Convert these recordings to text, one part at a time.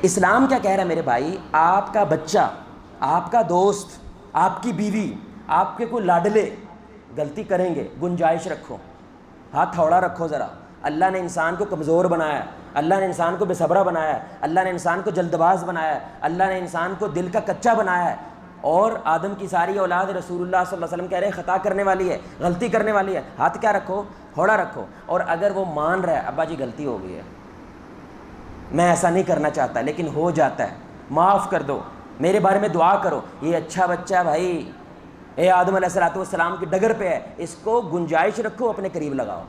اسلام کیا کہہ رہا ہے میرے بھائی؟ آپ کا بچہ، آپ کا دوست، آپ کی بیوی، آپ کے کوئی لاڈلے غلطی کریں گے، گنجائش رکھو، ہاتھ تھوڑا رکھو ذرا۔ اللہ نے انسان کو کمزور بنایا ہے، اللہ نے انسان کو بے صبرہ بنایا ہے، اللہ نے انسان کو جلد باز بنایا ہے، اللہ نے انسان کو دل کا کچا بنایا ہے، اور آدم کی ساری اولاد رسول اللہ صلی اللہ علیہ وسلم کہہ رہے ہیں خطا کرنے والی ہے، غلطی کرنے والی ہے، ہاتھ کیا رکھو؟ تھوڑا رکھو۔ اور اگر وہ مان رہا ہے ابا جی غلطی ہو گئی ہے، میں ایسا نہیں کرنا چاہتا لیکن ہو جاتا ہے، معاف کر دو، میرے بارے میں دعا کرو، یہ اچھا بچہ بھائی اے آدم علیہ السلام کی ڈگر پہ ہے، اس کو گنجائش رکھو، اپنے قریب لگاؤ۔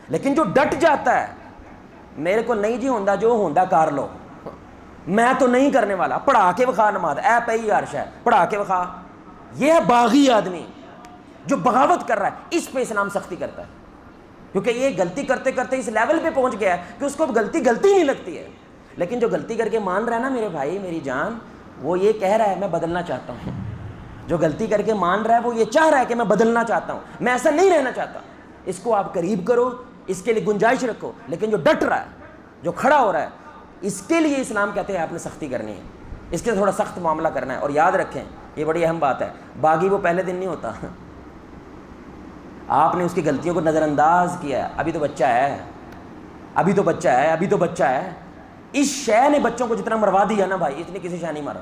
لیکن جو ڈٹ جاتا ہے میرے کو نہیں جی ہوندا، جو ہوندا کر لو، میں تو نہیں کرنے والا، پڑھا کے وکھا نماز، اے پئی عرش ہے پڑھا کے وکھا، یہ ہے باغی آدمی جو بغاوت کر رہا ہے، اس پہ اسلام سختی کرتا ہے، کیونکہ یہ غلطی کرتے کرتے اس لیول پہ پہنچ گیا ہے کہ اس کو اب غلطی نہیں لگتی ہے۔ لیکن جو غلطی کر کے مان رہا ہے نا میرے بھائی میری جان، وہ یہ کہہ رہا ہے میں بدلنا چاہتا ہوں، جو غلطی کر کے مان رہا ہے وہ یہ چاہ رہا ہے کہ میں بدلنا چاہتا ہوں، میں ایسا نہیں رہنا چاہتا۔ اس کو آپ قریب کرو، اس کے لیے گنجائش رکھو، لیکن جو ڈٹ رہا ہے، جو کھڑا ہو رہا ہے، اس کے لیے اسلام کہتے ہیں آپ نے سختی کرنی ہے، اس کے تھوڑا سخت معاملہ کرنا ہے۔ اور یاد رکھیں یہ بڑی اہم بات ہے، باغی وہ پہلے دن نہیں ہوتا، آپ نے اس کی غلطیوں کو نظر انداز کیا ہے، ابھی تو بچہ ہے، ابھی تو بچہ ہے، ابھی تو بچہ ہے۔ اس شے نے بچوں کو جتنا مروا دیا نا بھائی، اتنی کسی شے نہیں مارا۔